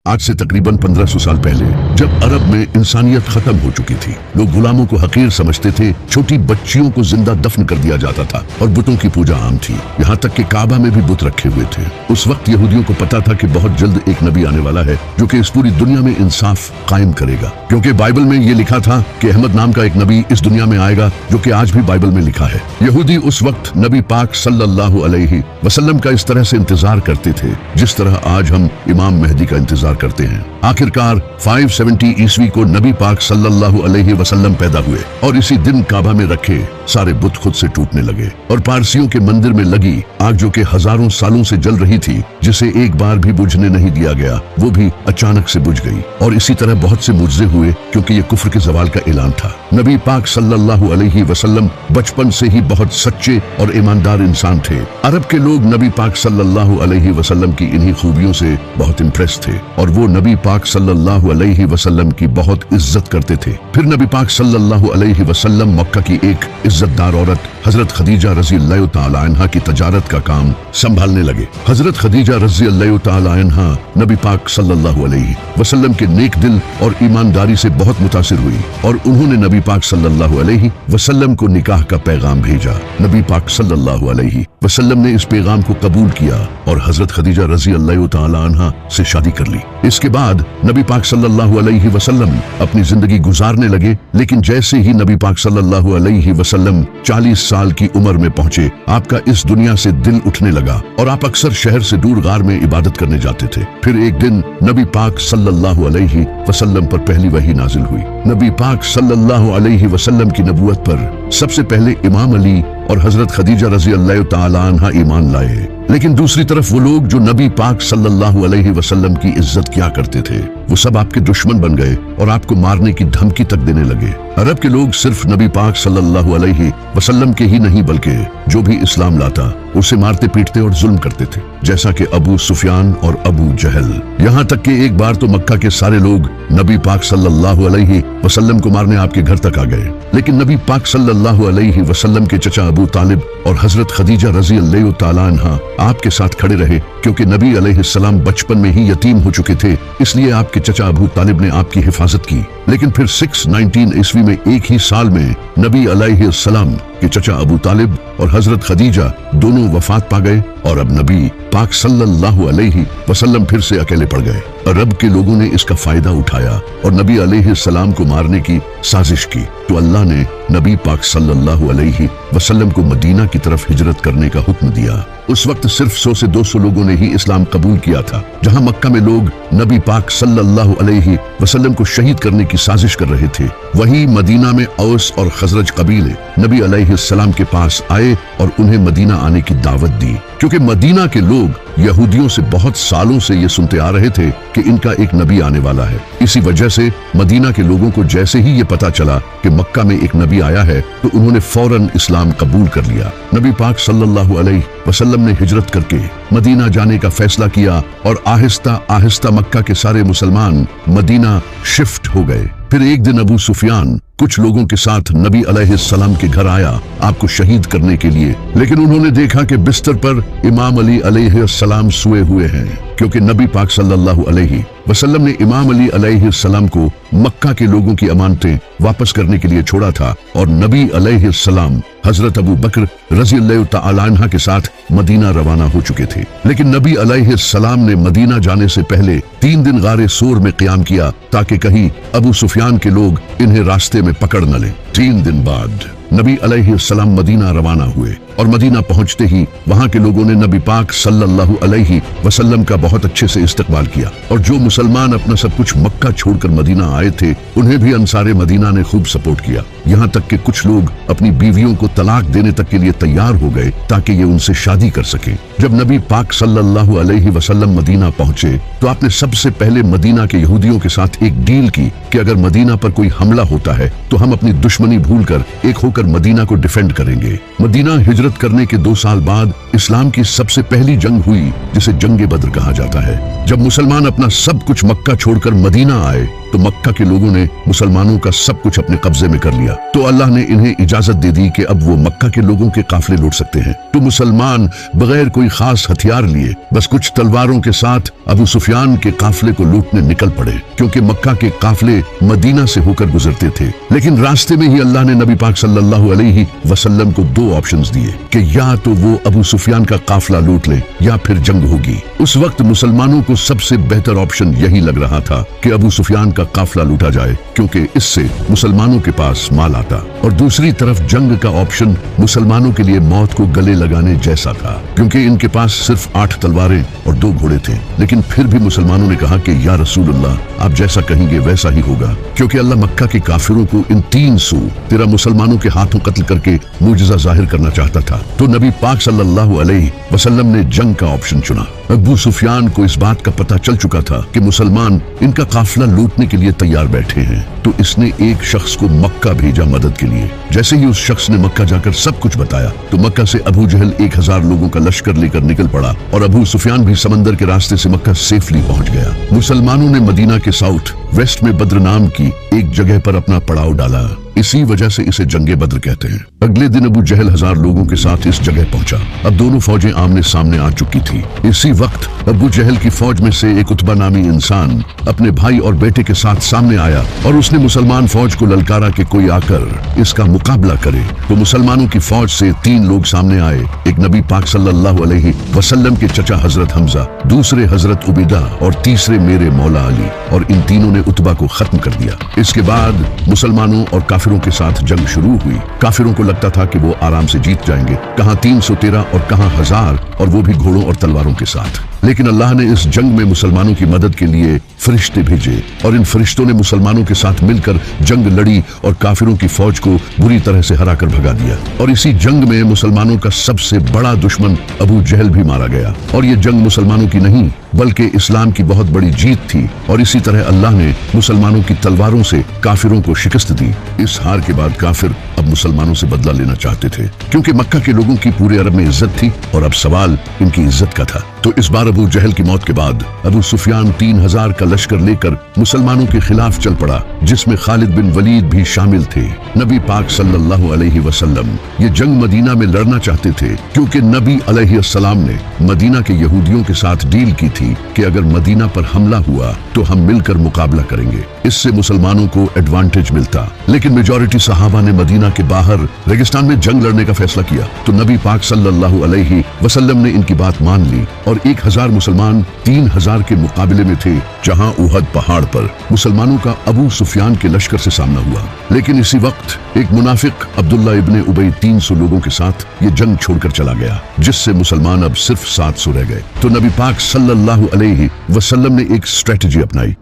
आज से तकरीबन 1500 साल पहले जब अरब में इंसानियत खत्म हो चुकी थी, लोग गुलामों को हकीर समझते थे, छोटी बच्चियों को जिंदा दफन कर दिया जाता था और बुतों की पूजा आम थी। यहाँ तक कि काबा में भी बुत रखे हुए थे। उस वक्त यहूदियों को पता था कि बहुत जल्द एक नबी आने वाला है जो कि इस पूरी दुनिया में इंसाफ कायम करेगा, क्योंकि बाइबल में ये लिखा था कि अहमद नाम का एक नबी इस दुनिया में आएगा, जो कि आज भी बाइबल में लिखा है। यहूदी उस वक्त नबी पाक सल्लल्लाहु अलैहि वसल्लम का इस तरह से इंतजार करते थे जिस तरह आज हम इमाम मेहदी का इंतजार करते हैं। आखिरकार 570 ईस्वी को नबी पाक सल्लल्लाहु अलैहि वसल्लम पैदा हुए और इसी दिन काबा में रखे सारे बुत खुद से टूटने लगे और पारसियों के मंदिर में लगी आग, जो कि हजारों सालों से जल रही थी, जिसे एक बार भी बुझने नहीं दिया गया, वो भी अचानक से बुझ गई। और इसी तरह बहुत से मुजज़े हुए, क्योंकि ये कुफ्र के ज़वाल का ऐलान था। नबी पाक सल्लल्लाहु अलैहि वसल्लम बचपन से ही बहुत सच्चे और ईमानदार इंसान थे। अरब के लोग नबी पाक सल्लल्लाहु अलैहि वसल्लम की इन्हीं खूबियों से बहुत इम्प्रेस थे और वो नबी पाक सल्लल्लाहु अलैहि वसल्लम की बहुत इज्जत करते थे। फिर नबी पाक सल्लल्लाहु अलैहि वसल्लम मक्का की एक इज्जतदार औरत हजरत खदीजा रज़ी अल्लाह तआला अन्हा की तजारत का काम संभालने लगे। हजरत खदीजा रज़ी अल्लाह तआला अन्हा नबी पाक सल्लल्लाहु अलैहि वसल्लम के नेक दिल और ईमानदारी से बहुत मुतासिर हुई और उन्होंने नबी पाक सल्लल्लाहु अलैहि वसल्लम को निकाह का पैगाम भेजा। नबी पाक सल्लल्लाहु अलैहि वसल्लम ने इस पैगाम को कबूल किया और हजरत खदीजा रज़ी अल्लाह तआला अन्हा से शादी कर ली। इसके बाद नबी पाक सल्लल्लाहु अलैहि वसल्लम अपनी जिंदगी गुजारने लगे, लेकिन जैसे ही नबी पाक सल्लल्लाहु अलैहि वसल्लम 40 साल की उम्र में पहुंचे, आपका इस दुनिया से दिल उठने लगा और आप अक्सर शहर से दूर गार में इबादत करने जाते थे। फिर एक दिन नबी पाक सल्लल्लाहु अलैहि वसल्लम पर पहली वही नाजिल हुई। नबी पाक सल्लल्लाहु अलैहि वसल्लम की नबूवत पर सबसे पहले इमाम अली और हजरत खदीजा रज़ी अल्लाह तआला अन्हा ईमान लाए, लेकिन दूसरी तरफ वो लोग जो नबी पाक सल्लल्लाहु अलैहि वसल्लम की इज्जत किया करते थे, वो सब आपके दुश्मन बन गए और आपको मारने की धमकी तक देने लगे। अरब के लोग सिर्फ नबी पाक सल्लल्लाहु अलैहि वसल्लम के ही नहीं बल्कि जो भी इस्लाम लाता उसे मारते पीटते और जुल्म करते थे, जैसा कि अबू सुफियान और अबू जहल। यहाँ तक कि एक बार तो मक्का के सारे लोग नबी पाक सल्लल्लाहु अलैहि वसल्लम को मारने आपके घर तक आ गए, लेकिन नबी पाक सल्लल्लाहु अलैहि वसल्लम के चचा अबू तालिब और हजरत खदीजा रज़ी अल्लाह तआला अन्हा आपके साथ खड़े रहे, क्योंकि नबी अलैहिस्सलाम बचपन में ही यतीम हो चुके थे, इसलिए आपके चचा अबू तालिब ने आपकी हिफाजत की। लेकिन फिर 619 ईस्वी में एक ही साल में नबी अलैहिस्सलाम के चचा अबू तालिब और हजरत खदीजा दोनों वफात पा गए और अब नबी पाक सल्लल्लाहु अलैहि वसल्लम फिर से अकेले पड़ गए। अरब के लोगों ने इसका फायदा उठाया और नबी अलैहिस्सलाम को मारने की साजिश की, तो अल्लाह ने नबी पाक सल्लल्लाहु अलैहि वसल्लम को मदीना की तरफ हिजरत करने का हुक्म दिया। उस वक्त सिर्फ 100 से 200 लोगों ने ही इस्लाम कबूल किया था। जहां मक्का में लोग नबी पाक सल्लल्लाहु अलैहि वसल्लम को शहीद करने की साजिश कर रहे थे, वहीं मदीना में औस और खजरज कबीले नबी अलैहिस्सलाम के पास आए और उन्हें मदीना आने की दावत दी, क्योंकि मदीना के लोग यहूदियों से बहुत सालों से ये सुनते आ रहे थे कि इनका एक नबी आने वाला है। इसी वजह से मदीना के लोगों को जैसे ही ये पता चला कि मक्का में एक नबी आया है, तो उन्होंने फौरन इस्लाम कबूल कर लिया। नबी पाक सल्लल्लाहु अलैहि वसल्लम ने हिजरत करके मदीना जाने का फैसला किया और आहिस्ता आहिस्ता मक्का के सारे मुसलमान मदीना शिफ्ट हो गए। फिर एक दिन अबू सुफियान कुछ लोगों के साथ नबी अलैहिस्सलाम के घर आया आपको शहीद करने के लिए, लेकिन उन्होंने देखा कि बिस्तर पर इमाम अली अलैहिस्सलाम सोए हुए हैं, क्योंकि नबी पाक सल्लल्लाहु अलैहि वसल्लम ने इमाम अली अलैहिस्सलाम को मक्का के लोगों की अमानतें वापस करने के लिए छोड़ा था और नबी अलैहिस्सलाम हजरत अबू बकर रज़ी अल्लाह तआला अन्हा के साथ मदीना रवाना हो चुके थे। लेकिन नबी अलैहिस्सलाम ने मदीना जाने से पहले 3 दिन गारे सूर में क़याम किया, ताकि कहीं अबू सुफियान के लोग इन्हें रास्ते में पकड़ न लें। 3 दिन बाद नबी अलैहिस्सलाम मदीना रवाना हुए और मदीना पहुंचते ही वहां के लोगों ने नबी पाक सल्लल्लाहु अलैहि वसल्लम का बहुत अच्छे से इस्तकबाल किया और जो मुसलमान अपना सब कुछ मक्का छोड़कर मदीना आए थे, उन्हें भी अंसारे मदीना ने खूब सपोर्ट किया। यहाँ तक कि कुछ लोग अपनी बीवियों को तलाक देने तक के लिए तैयार हो गए ताकि ये उनसे शादी कर सके। जब नबी पाक सल्लल्लाहु अलैहि वसल्लम मदीना पहुंचे, तो आपने सबसे पहले मदीना के यहूदियों के साथ एक डील की कि अगर मदीना पर कोई हमला होता है तो हम अपनी दुश्मनी भूलकर एक होकर मदीना को डिफेंड करेंगे। मदीना हिजरत करने के 2 साल बाद इस्लाम की सबसे पहली जंग हुई, जिसे जंग बद्र कहा जाता है। जब मुसलमान अपना सब कुछ मक्का छोड़कर मदीना आए, तो मक्का के लोगों ने मुसलमानों का सब कुछ अपने कब्जे में कर लिया। तो अल्लाह ने इन्हें इजाजत दे दी कि अब वो मक्का के लोगों के काफिले लूट सकते हैं। तो मुसलमान बगैर कोई खास हथियार लिए बस कुछ तलवारों के साथ अबू सुफियान के काफिले को लूटने निकल पड़े, क्योंकि मक्का के काफिले मदीना से होकर गुजरते थे। लेकिन रास्ते में ही अल्लाह ने नबी पाक सल्लल्लाहु अलैहि वसल्लम को दो ऑप्शंस दिए कि या तो वो अबू सुफियान का काफिला लूट ले या फिर जंग होगी। उस वक्त मुसलमानों को सबसे बेहतर ऑप्शन यही लग रहा था कि अबू सुफियान का काफिला लूटा जाए, क्योंकि इससे मुसलमानों के पास माल आता, और दूसरी तरफ जंग का ऑप्शन मुसलमानों के लिए मौत को गले लगाने जैसा था, क्योंकि इनके पास सिर्फ 8 तलवारें और 2 घोड़े थे। लेकिन फिर भी मुसलमानों ने कहा कि या रसूलुल्लाह, आप जैसा कहेंगे वैसा ही होगा, क्योंकि अल्लाह मक्का के काफिरों को इन 313 मुसलमानों के हाथों कत्ल करके मुजज़ा जाहिर करना चाहता था। तो नबी पाक सल्लल्लाहु अलैहि वसल्लम ने जंग का ऑप्शन चुना। अबू सुफियान को इस बात का पता चल चुका था कि मुसलमान इनका काफिला लूटने के लिए तैयार बैठे हैं, तो इसने एक शख्स को मक्का भेजा मदद के लिए। जैसे ही उस शख्स ने मक्का जाकर सब कुछ बताया, तो मक्का से अबू जहल 1000 लोगों का लश्कर लेकर निकल पड़ा, और अबू सुफियान भी समंदर के रास्ते से मक्का सेफली पहुंच गया। मुसलमानों ने मदीना के साउथ वेस्ट में बद्र नाम की एक जगह पर अपना पड़ाव डाला। इसी वजह से इसे जंगे बद्र कहते हैं। अगले दिन अबू जहल 1000 लोगों के साथ इस जगह पहुंचा। अब दोनों फौजें आमने सामने आ चुकी थी। इसी वक्त अबू जहल की फौज में से एक उतबा नामी इंसान अपने भाई और बेटे के साथ सामने आया, और उसने मुसलमान फौज को ललकारा कि कोई आकर इसका मुकाबला करे। तो मुसलमानों की फौज से 3 लोग सामने आए, एक नबी पाक सल्लल्लाहु अलैहि वसल्लम के चचा हजरत हमजा, दूसरे हजरत उबैदा और तीसरे मेरे मौला अली, और इन तीनों ने उतबा को खत्म कर दिया। इसके बाद मुसलमानों और काफिरों के साथ जंग शुरू हुई। काफिरों को लगता था कि वो आराम से जीत जाएंगे, कहां 313 और कहां 1000, और वो भी घोड़ों और तलवारों के साथ। लेकिन अल्लाह ने इस जंग में मुसलमानों की मदद के लिए फरिश्ते भेजे, और इन फरिश्तों ने मुसलमानों के साथ मिलकर जंग लड़ी और काफिरों की फौज को बुरी तरह से हरा कर भगा दिया। और इसी जंग में मुसलमानों का सबसे बड़ा दुश्मन अबू जहल भी मारा गया। और ये जंग मुसलमानों की नहीं बल्कि इस्लाम की बहुत बड़ी जीत थी, और इसी तरह अल्लाह ने मुसलमानों की तलवारों से काफिरों को शिकस्त दी। इस हार के बाद काफिर अब मुसलमानों से बदला लेना चाहते थे, क्योंकि मक्का के लोगों की पूरे अरब में इज्जत थी, और अब सवाल इनकी इज्जत का था। तो इस बार अबू जहल की मौत के बाद अबू सुफियान 3000 का लश्कर लेकर मुसलमानों के खिलाफ चल पड़ा, जिसमें खालिद बिन वलीद भी शामिल थे। नबी पाक सल्लल्लाहु अलैहि वसल्लम ये जंग मदीना में लड़ना चाहते थे, क्योंकि नबी अलैहिस्सलाम ने मदीना के यहूदियों के साथ डील की थी कि अगर मदीना पर हमला हुआ तो हम मिलकर मुकाबला करेंगे, इससे मुसलमानों को एडवांटेज मिलता। लेकिन मेजॉरिटी सहाबा ने मदीना के बाहर रेगिस्तान में जंग लड़ने का फैसला किया, तो नबी पाक सल्लल्लाहु अलैहि वसल्लम ने इनकी बात मान ली, और 1000 मुसलमान 3000 के मुकाबले में थे, जहां उहद पहाड़ पर मुसलमानों का अबू सुफियान के लश्कर से सामना हुआ। लेकिन इसी वक्त एक मुनाफिक अब्दुल्ला इब्ने उबई 300 लोगों के साथ ये जंग छोड़कर चला गया, जिससे मुसलमान अब सिर्फ 700 रह गए। तो नबी पाक सल्लल्लाहु अलैहि वसल्लम ने एक स्ट्रेटजी अपनाई।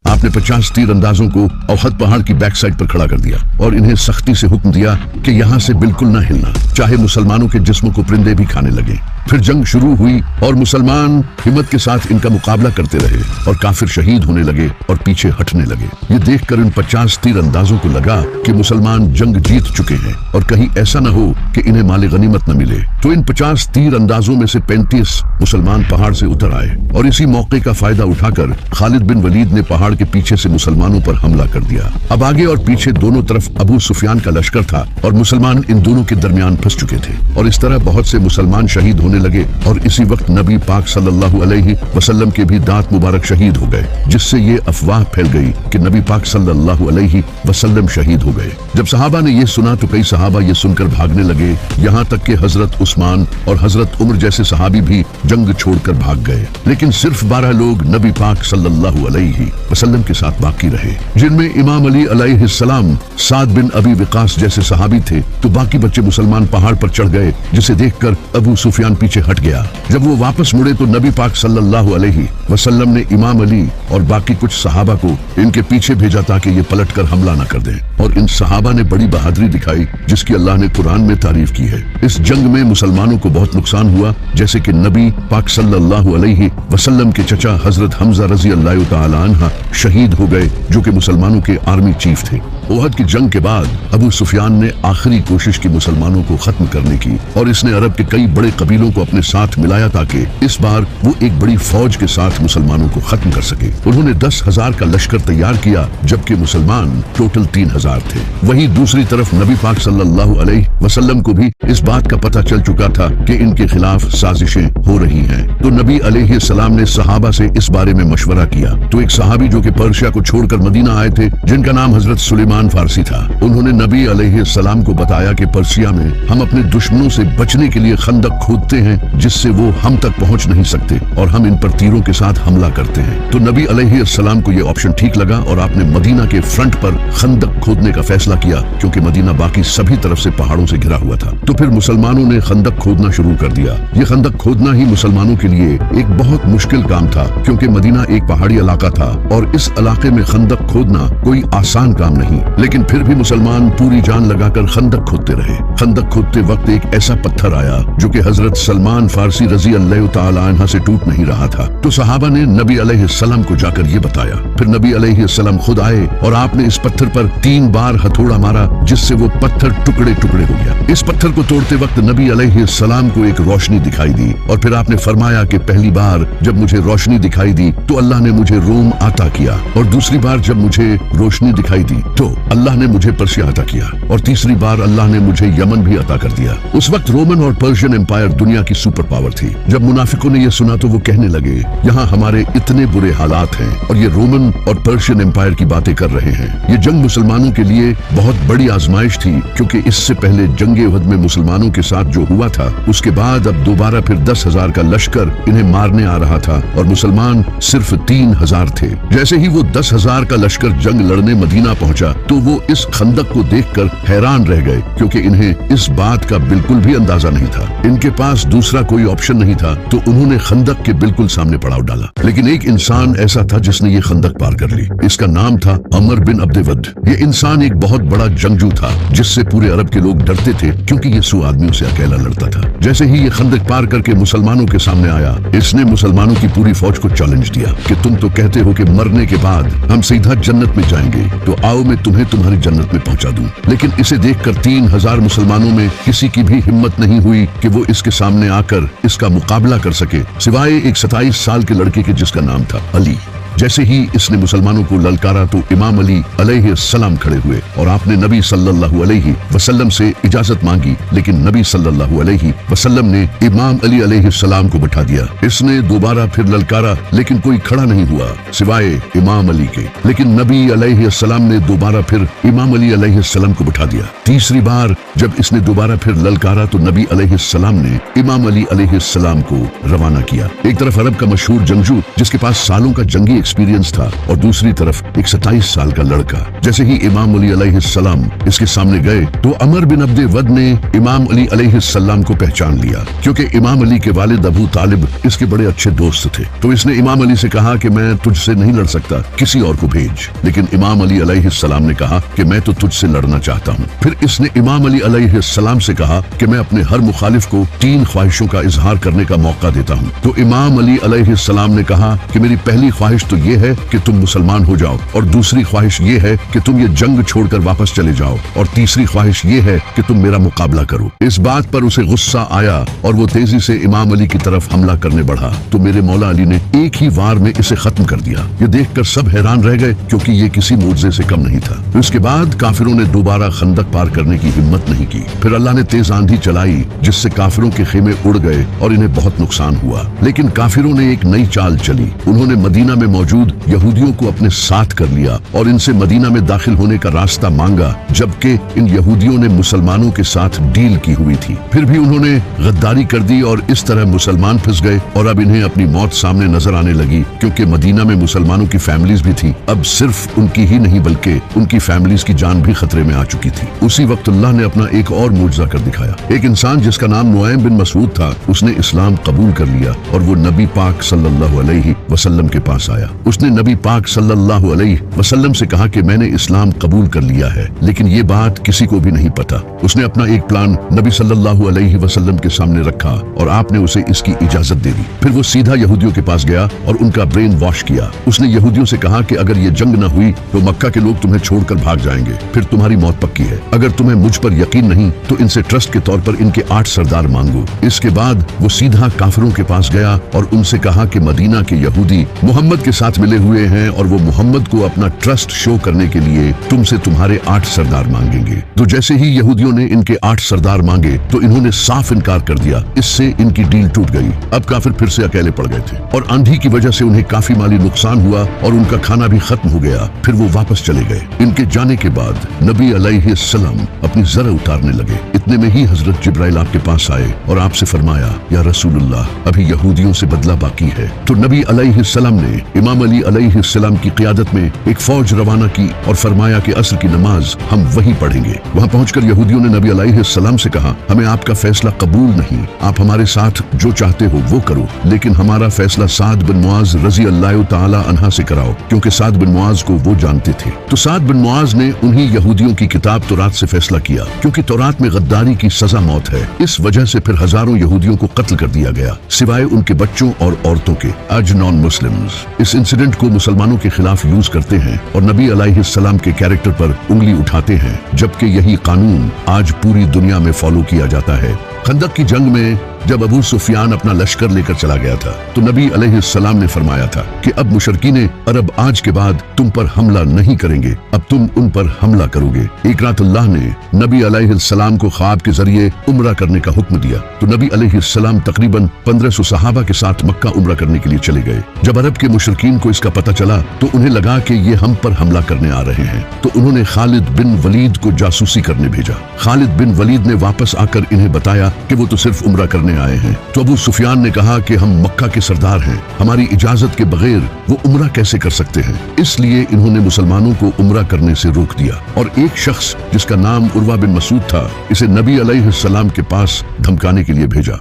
आपने 50 तीर अंदाजों को उहद पहाड़ की बैक साइड पर खड़ा कर दिया, और इन्हें सख्ती से हुक्म दिया कि यहाँ से बिल्कुल न हिलना, चाहे मुसलमानों के जिस्मों को परिंदे भी खाने लगे। फिर जंग शुरू हुई, और मुसलमान हिम्मत के साथ इनका मुकाबला करते रहे, और काफिर शहीद होने लगे और पीछे हटने लगे। ये देखकर इन 50 तीर अंदाजों को लगा कि मुसलमान जंग जीत चुके हैं, और कहीं ऐसा न हो कि इन्हें माले गनीमत न मिले। तो इन 50 तीर अंदाजों में से 35 मुसलमान पहाड़ से उतर आए, और इसी मौके का फायदा उठाकर खालिद बिन वलीद ने पहाड़ के पीछे से मुसलमानों पर हमला कर दिया। अब आगे और पीछे दोनों तरफ अबू सुफियान का लश्कर था, और मुसलमान इन दोनों के दरमियान फंस चुके थे, और इस तरह बहुत से मुसलमान शहीद होने लगे। और इसी वक्त नबी पाक सल्लल्लाहु अलैहि वसल्लम के भी दांत मुबारक शहीद हो गए, जिससे ये अफवाह फैल गई कि नबी पाक सल्लल्लाहु अलैहि वसल्लम शहीद हो गए। जब सहाबा ने ये सुना तो कई सहाबा ये सुनकर भागने लगे, यहाँ तक कि हजरत उस्मान और हजरत उमर जैसे सहाबी भी जंग छोड़कर भाग गए। लेकिन सिर्फ 12 लोग नबी पाक सल्लल्लाहु अलैहि वसल्लम के साथ बाकी रहे, जिनमें इमाम अली अलैहिस्सलाम, साद बिन अबी वकास जैसे सहाबी थे। तो बाकी बच्चे मुसलमान पहाड़ पर चढ़ गए, जिसे देखकर अबू सुफियान पीछे हट गया। जब वो वापस मुड़े तो नबी पाक सल्लल्लाहु अलैहि वसल्लम ने इमाम अली और बाकी कुछ सहाबा को इनके पीछे भेजा ताकि ये पलटकर हमला न कर दें। और इन सहाबा ने बड़ी बहादुरी दिखाई, जिसकी अल्लाह ने कुरान में तारीफ की है। इस जंग में मुसलमानों को बहुत नुकसान हुआ, जैसे कि नबी पाक सल्लल्लाहु अलैहि वसल्लम के चचा हजरत हमजा रजी अल्लाह तआला अन्हा शहीद हो गए, जो कि मुसलमानों के आर्मी चीफ थे। उहद की जंग के बाद अबू सुफियान ने आखिरी कोशिश की मुसलमानों को खत्म करने की, और इसने अरब के कई बड़े कबीलों को अपने साथ मिलाया ताकि इस बार वो एक बड़ी फौज के साथ मुसलमानों को खत्म कर सके। उन्होंने 10,000 का लश्कर तैयार किया, जबकि मुसलमान टोटल 3,000 थे। वहीं दूसरी तरफ नबी पाक सल्लल्लाहु अलैहि वसल्लम को भी इस बात का पता चल चुका था कि इनके खिलाफ साजिशें हो रही हैं। तो नबी अलैहिस्सलाम ने सहाबा से इस बारे में मशवरा किया। तो एक सहाबी जो कि पर्शिया को छोड़कर मदीना आए थे, जिनका नाम हजरत सुलेमान फारसी था, उन्होंने नबी अलैहिस्सलाम को बताया कि पर्शिया में हम अपने दुश्मनों से बचने के लिए खंदक खोदते हैं, जिससे वो हम तक पहुंच नहीं सकते और हम इन पर तीरों के साथ हमला करते हैं। तो नबी अलैहिस्सलाम को यह ऑप्शन ठीक लगा और आपने मदीना के फ्रंट पर खंदक खोदने का फैसला किया, क्योंकि मदीना बाकी सभी तरफ से पहाड़ों से घिरा हुआ था। तो फिर मुसलमानों ने खंदक खोदना शुरू कर दिया। ये खंदक खोदना ही मुसलमानों के लिए एक बहुत मुश्किल काम था, क्योंकि मदीना एक पहाड़ी इलाका था और इस इलाके में खंदक खोदना कोई आसान काम नहीं। लेकिन फिर भी मुसलमान पूरी जान लगाकर खंदक खोदते रहे। खंदक खोदते वक्त एक ऐसा पत्थर आया जो कि हजरत सलमान फारसी रजी अल्लाह तआला अन्हा से टूट नहीं रहा था। तो सहाबा ने नबी अलैहिस्सलाम को जाकर ये बताया। फिर नबी अलैहिस्सलाम खुद आए और आपने इस पत्थर पर 3 बार हथौड़ा मारा, जिससे वो पत्थर टुकड़े टुकड़े हो गया। इस पत्थर को तोड़ते वक्त नबी अलैहिस्सलाम को एक रोशनी दिखाई दी और फिर आपने फरमाया कि पहली बार जब मुझे रोशनी दिखाई दी तो अल्लाह ने मुझे रोम अता किया, और दूसरी बार जब मुझे रोशनी दिखाई दी तो अल्लाह ने मुझे पर्शिया अता किया, और तीसरी बार अल्लाह ने मुझे यमन भी अता कर दिया। उस वक्त रोमन और पर्शियन एम्पायर दुनिया की सुपर पावर थी। जब मुनाफिकों ने यह सुना तो वो कहने लगे, यहाँ हमारे इतने बुरे हालात हैं और ये रोमन और पर्शियन एम्पायर की बातें कर रहे हैं। ये जंग मुसलमानों के लिए बहुत बड़ी आजमाइश थी, क्योंकि इससे पहले जंगे उहद में मुसलमानों के साथ जो हुआ था, उसके बाद अब दोबारा फिर 10,000 का लश्कर इन्हें मारने आ रहा था और मुसलमान सिर्फ 3,000 थे। जैसे ही वो 10,000 का लश्कर जंग लड़ने मदीना पहुंचा तो वो इस खंदक को देखकर हैरान रह गए, क्योंकि इन्हें इस बात का बिल्कुल भी अंदाजा नहीं था। इनके पास दूसरा कोई ऑप्शन नहीं था, तो उन्होंने खंदक के बिल्कुल सामने पड़ाव डाला। लेकिन एक इंसान ऐसा था जिसने ये खंदक पार कर ली। इसका नाम था अमर बिन अब्देवद। ये इंसान एक बहुत बड़ा जंगजू था, जिससे पूरे अरब के लोग डरते थे, क्योंकि ये 100 आदमियों से अकेला लड़ता था। जैसे ही ये खंदक पार करके मुसलमानों के सामने आया, इसने मुसलमानों की पूरी फौज को चैलेंज दिया कि तुम तो कहते हो कि मरने के बाद हम सीधा जन्नत में जाएंगे, तो आओ मैं तुम्हें तुम्हारी जन्नत में पहुंचा दूं। लेकिन इसे देखकर 3,000 मुसलमानों में किसी की भी हिम्मत नहीं हुई कि वो इसके सामने आकर इसका मुकाबला कर सके, सिवाय एक 27 साल के लड़के के जिसका नाम था अली। जैसे ही इसने मुसलमानों को ललकारा तो इमाम अली अलैहिस्सलाम खड़े हुए और आपने नबी सल्लल्लाहु अलैहि वसल्लम से इजाजत मांगी, लेकिन नबी सल्लल्लाहु अलैहि वसल्लम ने इमाम अली अलैहिस्सलाम को बैठा दिया। इसने दोबारा फिर ललकारा, लेकिन कोई खड़ा नहीं हुआ सिवाय इमाम अली के। लेकिन नबी अलैहिस्सलाम ने दोबारा फिर इमाम अली अलैहिस्सलाम को बैठा दिया। तीसरी बार जब इसने दोबारा फिर ललकारा तो नबी अलैहिस्सलाम ने इमाम अली अलैहिस्सलाम को रवाना किया। एक तरफ अरब का मशहूर जंगजू जिसके पास सालों का जंगी एक्सपीरियंस था, और दूसरी तरफ एक 27 साल का लड़का। जैसे ही इमाम अली अलैहिस्सलाम इसके सामने गए तो अमर बिन अब्दे वद ने इमाम अली अलैहिस्सलाम को पहचान लिया, क्योंकि इमाम अली के वालिद अबू तालिब इसके बड़े अच्छे दोस्त थे। तो इसने इमाम अली से कहा कि मैं तुझसे नहीं लड़ सकता, किसी और को भेज। लेकिन इमाम अली अलैहिस्सलाम ने कहा कि मैं तो तुझसे लड़ना चाहता हूँ। फिर इसने इमाम अली अलैहिस्सलाम से कहा कि मैं अपने हर मुखालिफ को 3 ख्वाहिशों का इजहार करने का मौका देता हूँ। तो इमाम अली अलैहिस्सलाम ने कहा कि मेरी पहली ख्वाहिश तो ये है कि तुम मुसलमान हो जाओ, और दूसरी ख्वाहिश ये है कि तुम ये जंग छोड़कर वापस चले जाओ, और तीसरी ख्वाहिश ये है कि तुम मेरा मुकाबला करो। इस बात पर उसे गुस्सा आया और वो तेजी से इमाम अली की तरफ हमला करने बढ़ा। तो मेरे मौला अली ने एक ही वार में इसे खत्म कर दिया। ये देखकर सब हैरान रह गए, क्योंकि ये किसी मुआजिजे से कम नहीं था। इसके बाद काफिरों ने दोबारा खंदक पार करने की हिम्मत नहीं की। फिर अल्लाह ने तेज आंधी चलाई, जिससे काफिरों के खेमे उड़ गए और इन्हें बहुत नुकसान हुआ। लेकिन काफिरों ने एक नई चाल चली। उन्होंने मदीना में मौजूद यहूदियों को अपने साथ कर लिया और इनसे मदीना में दाखिल होने का रास्ता मांगा, जबकि इन यहूदियों ने मुसलमानों के साथ डील की हुई थी। फिर भी उन्होंने गद्दारी कर दी और इस तरह मुसलमान फंस गए, और अब इन्हें अपनी मौत सामने नजर आने लगी, क्योंकि मदीना में मुसलमानों की फैमिलीज भी थी। अब सिर्फ उनकी ही नहीं बल्कि उनकी फैमिलीज की जान भी खतरे में आ चुकी थी। उसी वक्त अल्लाह ने अपना एक और मुजज़ा कर दिखाया। एक इंसान जिसका नाम नुआइम बिन मसूद था, उसने इस्लाम कबूल कर लिया और वो नबी पाक सल्लल्लाहु अलैहि वसल्लम के पास आया। उसने नबी पाक सल्लल्लाहु अलैहि वसल्लम से कहा कि मैंने इस्लाम कबूल कर लिया है, लेकिन ये बात किसी को भी नहीं पता। उसने अपना एक प्लान नबी सल्लल्लाहु अलैहि वसल्लम के सामने रखा और आपने उसे इसकी इजाजत दे दी। फिर वो सीधा यहूदियों के पास गया और उनका ब्रेन वॉश किया। उसने यहूदियों से कहा कि अगर ये जंग न हुई तो मक्का के लोग तुम्हें छोड़कर भाग जाएंगे, फिर तुम्हारी मौत पक्की है। अगर तुम्हें मुझ पर यकीन नहीं तो इनसे ट्रस्ट के तौर पर इनके 8 सरदार मांगो। इसके बाद वो सीधा काफिरों के पास गया और उनसे कहा कि मदीना के यहूदी मोहम्मद के साथ मिले हुए हैं और वो मोहम्मद को अपना ट्रस्ट शो करने के लिए तुमसे तुम्हारे 8 सरदार मांगेंगे। तो जैसे ही यहूदियों ने इनके 8 सरदार मांगे तो इन्होंने साफ इनकार कर दिया। इससे इनकी डील टूट गई। अब काफिर फिर से अकेले पड़ गए थे और आंधी की वजह से उन्हें काफी माली नुकसान हुआ और उनका खाना भी खत्म हो गया। फिर वो वापस चले गए। इनके जाने के बाद नबी अलैहिस्सलाम अपनी ज़र उतारने लगे। इतने में ही हजरत जिब्राइल आपके पास आए और आपसे फरमाया, या रसूलुल्लाह, अभी यहूदियों से बदला बाकी है। तो नबी अलैहिस्सलाम ने इमाम अली अलैहिस्सलाम की क़ियादत में एक फौज रवाना की और फरमाया कि असर की नमाज हम वहीं पढ़ेंगे। वहां पहुंचकर यहूदियों ने नबी अलैहिस्सलाम से कहा, हमें आपका फैसला कबूल नहीं, आप हमारे साथ जो चाहते हो वो करो, लेकिन हमारा फैसला साद बिन मुआज रजी अल्लाह तआला अन्हा से कराओ, क्योंकि साद बिन मुआज को वो जानते थे। तो साद बिन मुआज ने उन्हीं यहूदियों की किताब तौरात से फैसला किया, क्योंकि तौरात में गद्दारी की सजा मौत है। इस वजह से फिर हजारों यहूदियों को कत्ल कर दिया गया, सिवाय उनके बच्चों और औरतों के। आज नॉन मुस्लिम्स इस इंसिडेंट को मुसलमानों के खिलाफ यूज करते हैं और नबी अलैहिस्सलाम के कैरेक्टर पर उंगली उठाते हैं, जबकि यही कानून आज पूरी दुनिया में फॉलो किया जाता है। खंदक की जंग में जब अबू सुफियान अपना लश्कर लेकर चला गया था तो नबी अलैहिस्सलाम ने फरमाया था कि अब मुशरकीन अरब आज के बाद तुम पर हमला नहीं करेंगे, अब तुम उन पर हमला करोगे। एक रात अल्लाह ने नबी अलैहिस्सलाम को ख्वाब के जरिए उम्रा करने का हुक्म दिया। तो नबी अलैहिस्सलाम तकरीबन 1500 सहाबा के साथ मक्का उम्रा करने के लिए चले गए। जब अरब के मुशरकीन को इसका पता चला तो उन्हें लगा कि ये हम पर हमला करने आ रहे हैं, तो उन्होंने खालिद बिन वलीद को जासूसी करने भेजा। खालिद बिन वलीद ने वापस आकर इन्हें बताया कि वो तो सिर्फ उम्रा करने आए हैं। तो अबू सुफियान ने कहा कि हम मक्का के सरदार हैं, हमारी इजाजत के बगैर वो उम्रा कैसे कर सकते हैं। इसलिए इन्होंने मुसलमानों को उम्रा करने से रोक दिया और एक शख्स जिसका नाम उर्वा बिन मसूद था, इसे नबी अलैहिस्सलाम के पास धमकाने के लिए भेजा।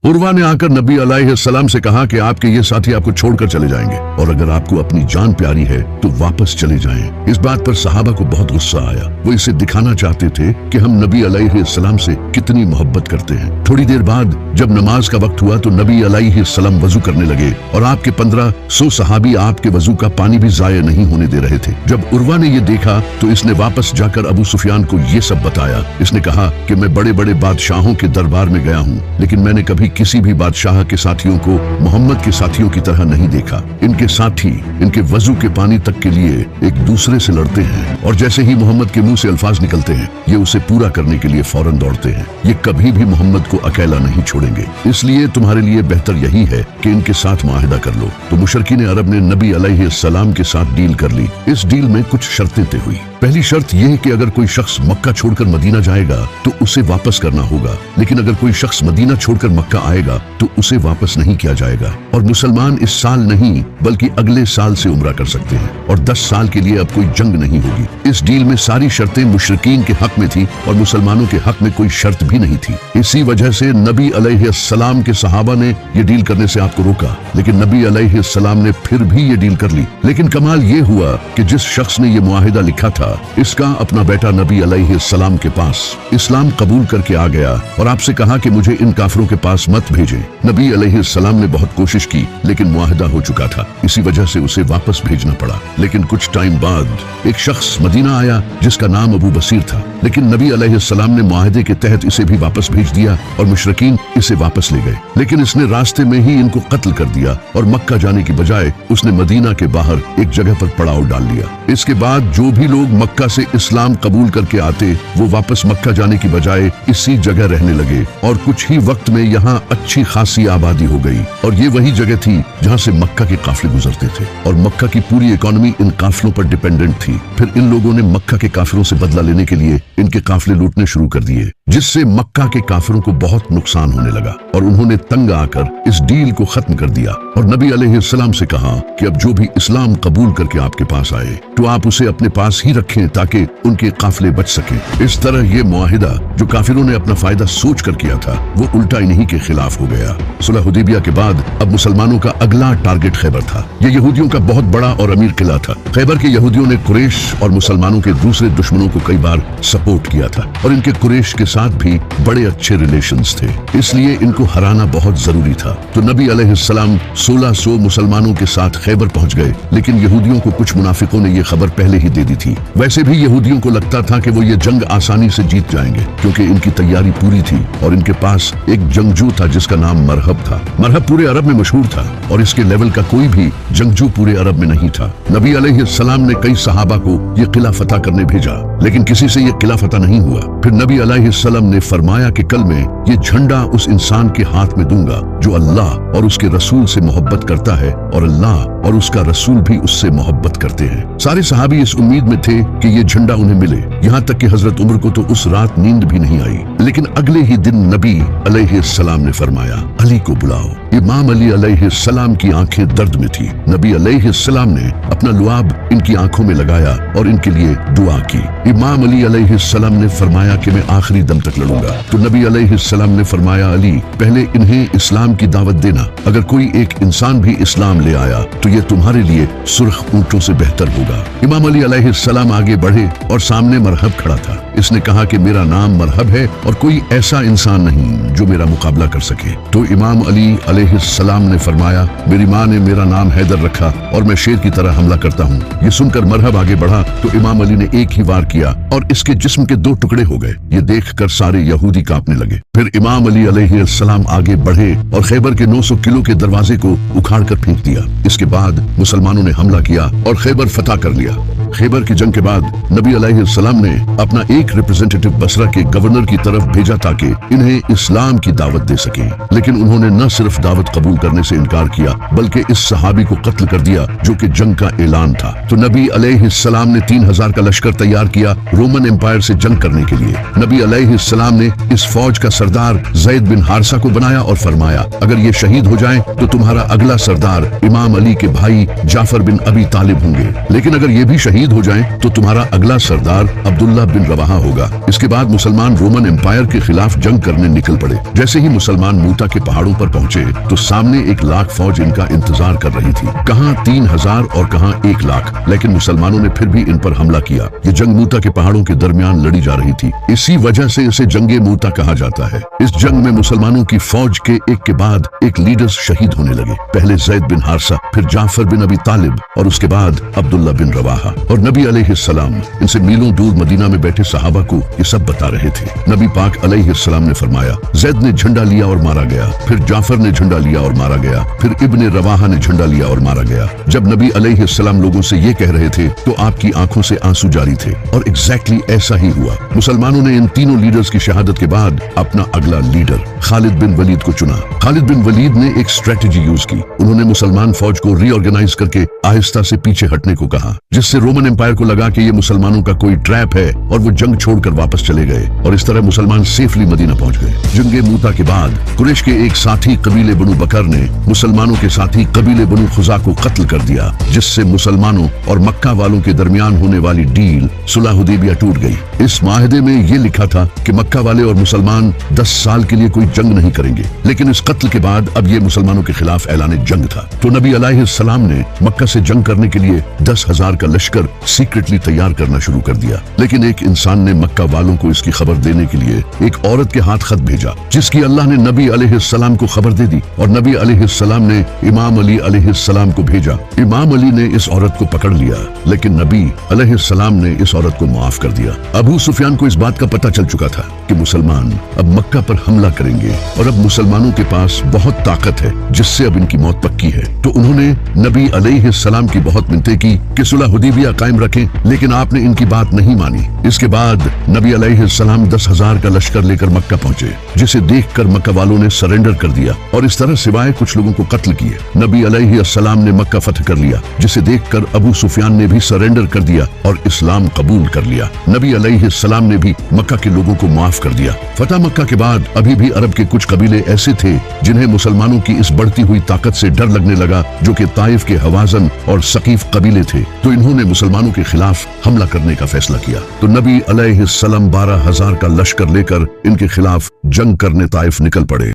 उर्वा ने आकर नबी अलैहिस्सलाम से कहा कि आपके ये साथी आपको छोड़कर चले जाएंगे और अगर आपको अपनी जान प्यारी है तो वापस चले जाएं। इस बात पर सहाबा को बहुत गुस्सा आया। वो इसे दिखाना चाहते थे कि हम नबी अलैहिस्सलाम से कितनी मोहब्बत करते हैं। थोड़ी देर बाद जब नमाज का वक्त हुआ तो नबी अलैहिस्सलाम वजू करने लगे और आपके 1500 सहाबी आपके वजू का पानी भी जाया नहीं होने दे रहे थे। जब उर्वा ने ये देखा तो इसने वापस जाकर अबू सुफियान को ये सब बताया। इसने कहा कि मैं बड़े बड़े बादशाहों के दरबार में गया हूँ, लेकिन मैंने कभी किसी भी बादशाह के साथियों को मोहम्मद के साथियों की तरह नहीं देखा। इनके साथी इनके वजू के पानी तक के लिए एक दूसरे से लड़ते हैं और जैसे ही मोहम्मद के मुंह से अल्फाज निकलते हैं ये उसे पूरा करने के लिए फौरन दौड़ते हैं। ये कभी भी मोहम्मद को अकेला नहीं छोड़ेंगे, इसलिए तुम्हारे लिए बेहतर यही है कि इनके साथ मुआहिदा कर लो। तो मुशरकीन अरब ने नबी अलैहिस्सलाम के साथ डील कर ली। इस डील में कुछ शर्तें तय हुई। पहली शर्त यह कि अगर कोई शख्स मक्का छोड़कर मदीना जाएगा तो उसे वापस करना होगा, लेकिन अगर कोई शख्स मदीना छोड़कर मक्का आएगा तो उसे वापस नहीं किया जाएगा। और मुसलमान इस साल नहीं बल्कि अगले साल से उम्रा कर सकते हैं और 10 साल के लिए अब कोई जंग नहीं होगी। इस डील में सारी शर्तें मुशरिकीन के हक में थी और मुसलमानों के हक में कोई शर्त भी नहीं थी। इसी वजह से नबी अलैहिस्सलाम के सहाबा ने ये डील करने से आपको रोका, लेकिन नबी अलैहिस्सलाम ने फिर भी ये डील कर ली। लेकिन कमाल ये हुआ कि जिस शख्स ने ये मुआहिदा लिखा था इसका अपना बेटा नबी अलैहिस्सलाम के पास इस्लाम कबूल करके आ गया और आपसे कहा कि मुझे इन काफिरों के पास मत भेजें। नबी अलैहिस्सलाम ने बहुत कोशिश की लेकिन मुआहिदा हो चुका था, इसी वजह से उसे वापस भेजना पड़ा। लेकिन कुछ टाइम बाद एक शख्स मदीना आया जिसका नाम अबू बसीर था, लेकिन नबी अलैहिस्सलाम ने मुआहिदे के तहत इसे भी वापस भेज दिया और मुशरिकीन इसे वापस ले गए। लेकिन इसने रास्ते में ही इनको कत्ल कर दिया और मक्का जाने की बजाय उसने मदीना के बाहर एक जगह पर पड़ाव डाल लिया। इसके बाद जो भी लोग मक्का से इस्लाम कबूल करके आते वो वापस मक्का जाने की बजाय इसी जगह रहने लगे और कुछ ही वक्त में यहाँ अच्छी खासी आबादी हो गई। और ये वही जगह थी जहाँ से मक्का के काफिले गुजरते थे और मक्का की पूरी इकोनॉमी इन काफिलों पर डिपेंडेंट थी। फिर इन लोगों ने मक्का के काफिरों से बदला लेने के लिए इनके काफिले लूटने शुरू कर दिए, जिससे मक्का के काफिरों को बहुत नुकसान होने लगा और उन्होंने तंग आकर इस डील को खत्म कर दिया और नबी अलैहिस्सलाम से कहा कि अब जो भी इस्लाम कबूल करके आपके पास आए तो आप उसे अपने पास ही रखें ताकि उनके काफिले बच सके। इस तरह ये मुआहिदा जो काफिरों ने अपना फायदा सोच कर किया था वो उल्टा इन्हीं के खिलाफ हो गया। सुलह हुदैबिया के बाद अब मुसलमानों का अगला टारगेट खैबर था। ये यहूदियों का बहुत बड़ा और अमीर किला था। खैबर के यहूदियों ने कुरैश और मुसलमानों के दूसरे दुश्मनों को कई बार सपोर्ट सपोर्ट किया था और इनके कुरैश के साथ भी बड़े अच्छे रिलेशंस थे, इसलिए इनको हराना बहुत जरूरी था। तो नबी अलैहिस्सलाम 1600 मुसलमानों के साथ खैबर पहुंच गए, लेकिन यहूदियों को कुछ मुनाफिकों ने यह खबर पहले ही दे दी थी। वैसे भी यहूदियों को लगता था कि वो ये जंग आसानी से जीत जाएंगे, क्योंकि इनकी तैयारी पूरी थी और इनके पास एक जंगजू था जिसका नाम मरहब था। मरहब पूरे अरब में मशहूर था और इसके लेवल का कोई भी जंगजू पूरे अरब में नहीं था। नबी अलैहिस्सलाम ने कई सहाबा को ये किला फतह करने भेजा, लेकिन किसी से ये किला फतह नहीं हुआ। फिर नबी अलैहिस्सलाम ने फरमाया कि कल मैं ये झंडा उस इंसान के हाथ में दूंगा जो अल्लाह और उसके रसूल से मोहब्बत करता है और अल्लाह और उसका रसूल भी उससे मोहब्बत करते हैं। सारे सहाबी इस उम्मीद में थे कि ये झंडा उन्हें मिले, यहाँ तक कि हजरत उमर को तो उस रात नींद भी नहीं आई। लेकिन अगले ही दिन नबी अलैहिस्सलाम ने फरमाया, अली को बुलाओ। इमाम अली अलैहिस्सलाम की आंखें दर्द में थी। नबी अलैहिस्सलाम ने अपना लुआब इनकी आंखों में लगाया और इनके लिए दुआ की। इमाम अली अलैहिस्सलाम ने फरमाया कि मैं आखिरी दम तक लड़ूंगा। तो नबी अलैहिस्सलाम ने फरमाया, अली पहले इन्हें इस्लाम की दावत देना, अगर कोई एक इंसान भी इस्लाम ले आया तो ये तुम्हारे लिए सुर्ख ऊंटों से बेहतर होगा। इमाम अली अलैहिस्सलाम आगे बढ़े और सामने मरहब खड़ा था। इसने कहा कि मेरा नाम मरहब है और कोई ऐसा इंसान नहीं जो मेरा मुकाबला कर सके। तो इमाम अली अलैहिस्सलाम ने फरमाया, मेरी माँ ने मेरा नाम हैदर रखा और मैं शेर की तरह हमला करता हूँ। ये सुनकर मरहब आगे बढ़ा तो इमाम अली ने एक ही वार किया और इसके जिस्म के 2 टुकड़े हो गए। ये देखकर सारे यहूदी कांपने लगे। फिर इमाम अली अलैहिस्सलाम आगे बढ़े और खैबर के 900 किलो के दरवाजे को उखाड़ कर फेंक दिया। इसके बाद मुसलमानों ने हमला किया और खैबर फतह कर लिया। खैबर की जंग के बाद नबी अलैहिस्सलाम ने अपना एक रिप्रेजेंटेटिव बसरा के गवर्नर की तरफ भेजा ताकि इन्हें इस्लाम की दावत दे सके, लेकिन उन्होंने न सिर्फ दावत कबूल करने से इनकार किया बल्कि इस सहाबी को कत्ल कर दिया जो कि जंग का ऐलान था। तो नबी अलैहिस्सलाम ने 3000 का लश्कर तैयार किया रोमन एम्पायर से जंग करने के लिए। नबी अलैहिस्सलाम ने इस फौज का सरदार ज़ैद बिन हारिसा को बनाया और फरमाया, अगर ये शहीद हो जाएं तो तुम्हारा अगला सरदार इमाम अली के भाई जाफर बिन अबी तालिब होंगे, लेकिन अगर ये भी शहीद हो जाएं तो तुम्हारा अगला सरदार अब्दुल्ला बिन रवाहा होगा। इसके बाद मुसलमान रोमन एम्पायर के खिलाफ जंग करने निकल पड़े। जैसे ही मुसलमान मूता के पहाड़ों पर पहुंचे तो सामने 1 लाख फौज इनका इंतजार कर रही थी, कहां 3000 और कहां 1 लाख, लेकिन मुसलमानों ने फिर भी इन पर हमला किया। ये जंग मूता के पहाड़ों के दरमियान लड़ी जा रही थी, इसी वजह से इसे जंगे मूता कहा जाता है। इस जंग में मुसलमानों की फौज के एक के बाद एक लीडर्स शहीद होने लगे। पहले ज़ैद बिन हारिसा, फिर जाफर बिन अबी तालिब और उसके बाद अब्दुल्ला बिन रवाहा। और नबी अलैहिस्सलाम इनसे मीलों दूर मदीना में बैठे सहाबा को ये सब बता रहे थे। नबी पाक अलैहिस्सलाम ने फरमाया, ज़ैद ने झंडा लिया और मारा गया, फिर जाफर ने झंडा लिया और मारा गया, फिर इब्ने रवाहा ने झंडा लिया और मारा गया। जब नबी अलैहिस्सलाम लोगों से ये कह रहे थे तो आपकी आंखों से आंसू जारी थे और एग्जैक्टली ऐसा ही हुआ। मुसलमानों ने इन तीनों लीडर्स की शहादत के बाद अपना अगला लीडर खालिद बिन वलीद को चुना। खालिद बिन वलीद ने एक स्ट्रेटेजी यूज की। उन्होंने मुसलमान फौज को रीऑर्गेनाइज करके आहिस्ता से पीछे हटने को कहा, जिससे रोमन एम्पायर को लगा कि ये मुसलमानों का कोई ट्रैप है और वो जंग छोड़कर वापस चले गए और इस तरह मुसलमान सेफली मदीना पहुंच गए। जंगे मूता के बाद कुरैश के एक साथी कबीले बनु बकर ने मुसलमानों के साथी कबीले बनु खुजा को कत्ल कर दिया, जिससे मुसलमानों और मक्का वालों के दरमियान होने वाली डील सुलह हुदैबिया टूट गई। इस माहदे में ये लिखा था कि मक्का वाले और मुसलमान 10 साल के लिए कोई जंग नहीं करेंगे, लेकिन इस कत्ल के बाद अब ये मुसलमानों के खिलाफ ऐलान जंग था। तो नबी अलैहिस्सलाम ने मक्का से जंग करने के लिए 10,000 का लश्कर सीक्रेटली तैयार करना शुरू कर दिया। लेकिन एक इंसान ने मक्का वालों को इसकी खबर देने के लिए एक औरत के हाथ खत भेजा, जिसकी अल्लाह ने नबी अलैहिस्सलाम को खबर दे दी और नबी अलैहिस्सलाम ने इमाम अली अलैहिस्सलाम को भेजा। इमाम अली ने इस औरत को पकड़ लिया, लेकिन नबी अलैहिस्सलाम ने इस औरत को माफ कर दिया। अबू सुफियान को इस बात का पता चल चुका था कि मुसलमान अब मक्का पर हमला करेंगे और अब मुसलमानों के पास बहुत ताकत है जिससे अब इनकी मौत पक्की है। तो उन्होंने नबी अलैहिस्सलाम की बहुत मिन्नतें की कि सुलह हुदैबिया कायम रखें, लेकिन आपने इनकी बात नहीं मानी। इसके बाद नबी अलैहिस्सलाम 10,000 का लश्कर लेकर मक्का पहुंचे, जिसे देखकर मक्का वालों ने सरेंडर कर दिया और इस तरह सिवाय कुछ लोगों को कत्ल किए। नबी अलैहिस्सलाम ने मक्का फतह कर लिया, जिसे देखकर अबू सुफियान ने भी सरेंडर कर दिया और इस्लाम कबूल कर लिया। नबी अलैहिस्सलाम ने भी मक्का के लोगों को माफ कर दिया। फतह मक्का के बाद अभी भी अरब के कुछ कबीले ऐसे थे जिन्हें मुसलमानों की इस बढ़ती हुई ताकत से डर लगने लगा, जो कि ताइफ के हवाजन और सकीफ कबीले थे। तो इन्होंने मुसलमानों के खिलाफ हमला करने का फैसला किया। तो नबी अलैहिस्सलाम 12,000 का लश्कर लेकर इनके खिलाफ जंग करने ताइफ निकल पड़े।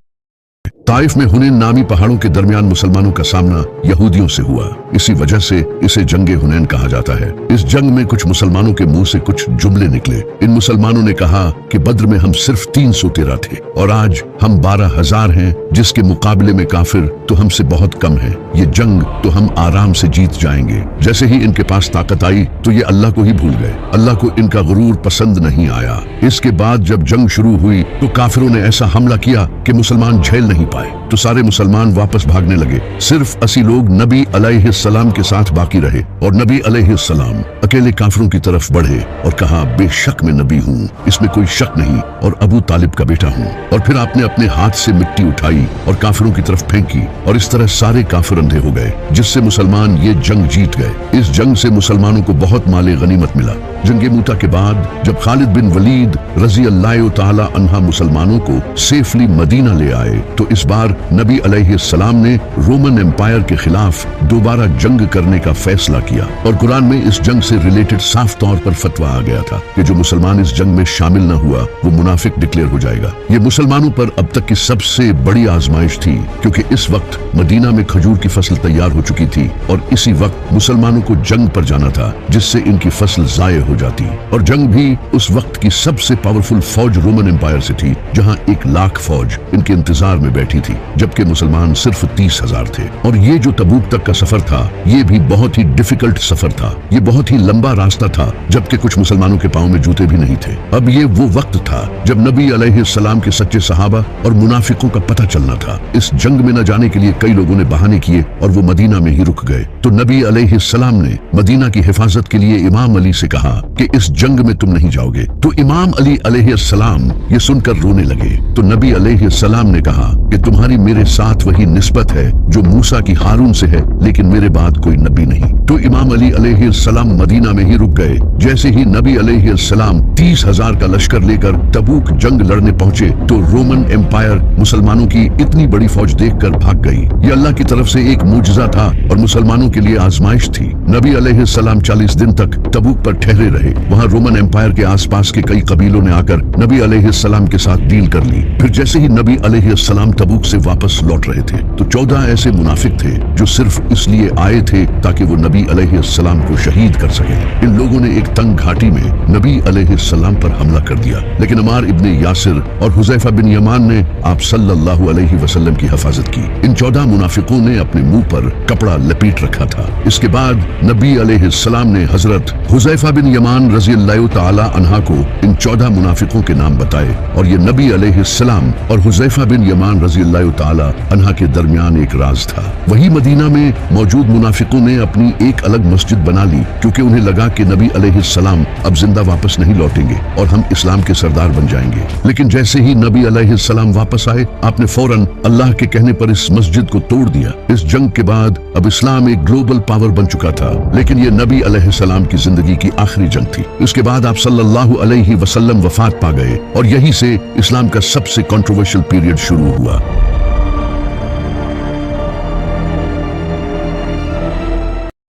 ताइफ में हुनैन नामी पहाड़ों के दरमियान मुसलमानों का सामना यहूदियों से हुआ। इसी वजह से इसे जंगे हुनैन कहा जाता है। इस जंग में कुछ मुसलमानों के मुंह से कुछ जुमले निकले। इन मुसलमानों ने कहा कि बद्र में हम सिर्फ 313 थे और आज हम 12,000 हैं, जिसके मुकाबले में काफिर तो हमसे बहुत कम है। ये जंग तो हम आराम से जीत जाएंगे। जैसे ही इनके पास ताकत आई तो ये अल्लाह को ही भूल गए। अल्लाह को इनका गुरूर पसंद नहीं आया। इसके बाद जब जंग शुरू हुई तो काफिरों ने ऐसा हमला किया कि मुसलमान झेल नहीं पाए, तो सारे मुसलमान वापस भागने लगे। सिर्फ 80 लोग नबी अलैहिस्सलाम के साथ बाकी रहे और नबी अलैहिस्सलाम अकेले काफिरों की तरफ बढ़े और कहा, बेशक मैं नबी हूँ, इसमें कोई शक नहीं, और अबू तालिब का बेटा हूँ। और फिर आपने अपने हाथ से मिट्टी उठाई और काफिरों की तरफ फेंकी और इस तरह सारे काफिर अंधे हो गए, जिससे मुसलमान ये जंग जीत गए। इस जंग से मुसलमानों को बहुत माले गनीमत मिला। जंगे मूता के बाद जब खालिद बिन वलीद रजी अल्लाह ताला अन्हा मुसलमानों को सेफली मदीना ले आए तो इस बार नबी अलैहिस्सलाम ने रोमन एम्पायर के खिलाफ दोबारा जंग करने का फैसला किया और कुरान में इस जंग से रिलेटेड साफ तौर पर फतवा आ गया था कि जो मुसलमान इस जंग में शामिल न हुआ वो मुनाफिक डिक्लेयर हो जाएगा। ये मुसलमानों पर अब तक की सबसे बड़ी आजमाइश थी, क्योंकि इस वक्त मदीना में खजूर की फसल तैयार हो चुकी थी और इसी वक्त मुसलमानों को जंग पर जाना था, जिससे इनकी फसल जाये हो जाती। और जंग भी उस वक्त की सबसे पावरफुल फौज रोमन एम्पायर से थी, जहां 1 लाख फौज इनके इंतजार में बैठी थी, जबकि मुसलमान सिर्फ 30,000 थे। और ये जो तबूक तक का सफर था, ये भी बहुत ही डिफिकल्ट सफर था। ये बहुत ही लंबा रास्ता था, जबकि कुछ मुसलमानों के पांव में जूते भी नहीं थे। अब ये वो वक्त था जब नबी अलैहिस्सलाम के सच्चे सहाबा और मुनाफिकों का पता चलना था। इस जंग में न जाने के लिए कई लोगों ने बहाने किए और वो मदीना में ही रुक गए। तो नबी अलैहिस्सलाम ने मदीना की हिफाजत के लिए इमाम अली से कहा कि इस जंग में तुम नहीं जाओगे। तो इमाम अली अलैहिस्सलाम ये सुनकर रोने लगे। तो नबी अलैहिस्सलाम ने कहा कि तुम्हारी मेरे साथ वही निस्बत है जो मूसा की हारून से है, लेकिन मेरे बाद कोई नबी नहीं। तो इमाम अली अलैहिस्सलाम मदीना में ही रुक गए। जैसे ही नबी अलैहिस्सलाम 30,000 का लश्कर लेकर तबूक जंग लड़ने पहुंचे तो रोमन एम्पायर मुसलमानों की इतनी बड़ी फौज देखकर भाग गई। ये अल्लाह की तरफ से एक मुजजा था और मुसलमानों के लिए आजमाइश थी। नबी अलैहिस्सलाम 40 दिन तक तबूक पर ठहरे रहे। वहां रोमन एम्पायर के आसपास के कई कबीलों ने आकर नबी अलैहिस्सलाम के साथ डील कर ली। फिर जैसे ही नबी अलैहिस्सलाम तबूक से वापस लौट रहे थे तो 14 ऐसे मुनाफिक थे जो सिर्फ इसलिए आए थे ताकि वो नबी अलैहिस्सलाम को शहीद कर सके। इन लोगों ने एक तंग घाटी में नबी अलैहिस्सलाम पर हमला कर दिया, लेकिन अमार इब्ने यासिर और हुज़ैफा बिन यमान ने आप सल्लल्लाहु अलैहि वसल्लम की हिफाजत की। इन 14 मुनाफिकों ने अपने मुंह पर कपड़ा लपेट रखा था। इसके बाद नबी अलैहिस्सलाम ने हजरत हुज़ैफा बिन यमान रज़ी अल्लाह ताला अन्हा को इन 14 मुनाफिकों के नाम बताए और ये नबी अलैहिस्सलाम और हुज़ैफा बिन यमान रज़ी अल्लाह ताला अन्हा के दरमियान एक राज था। वही मदीना में मौजूद मुनाफिकों ने अपनी एक अलग मस्जिद बना ली, क्योंकि उन्हें लगा कि नबी अलैहिस्सलाम अब जिंदा वापस नहीं लौटेंगे और हम इस्लाम के सरदार बन जाएंगे। लेकिन जैसे ही नबी अलैहिस्सलाम वापस आए, आपने फौरन अल्लाह के कहने पर इस मस्जिद को तोड़ दिया। इस जंग के बाद अब इस्लाम एक ग्लोबल पावर बन चुका था, लेकिन ये नबी अलैहिस्सलाम की जिंदगी की आखिरी जंग थी। इसके बाद आप सल्लल्लाहु अलैहि वसल्लम वफात पा गए और यहीं से इस्लाम का सबसे कंट्रोवर्शियल पीरियड शुरू हुआ।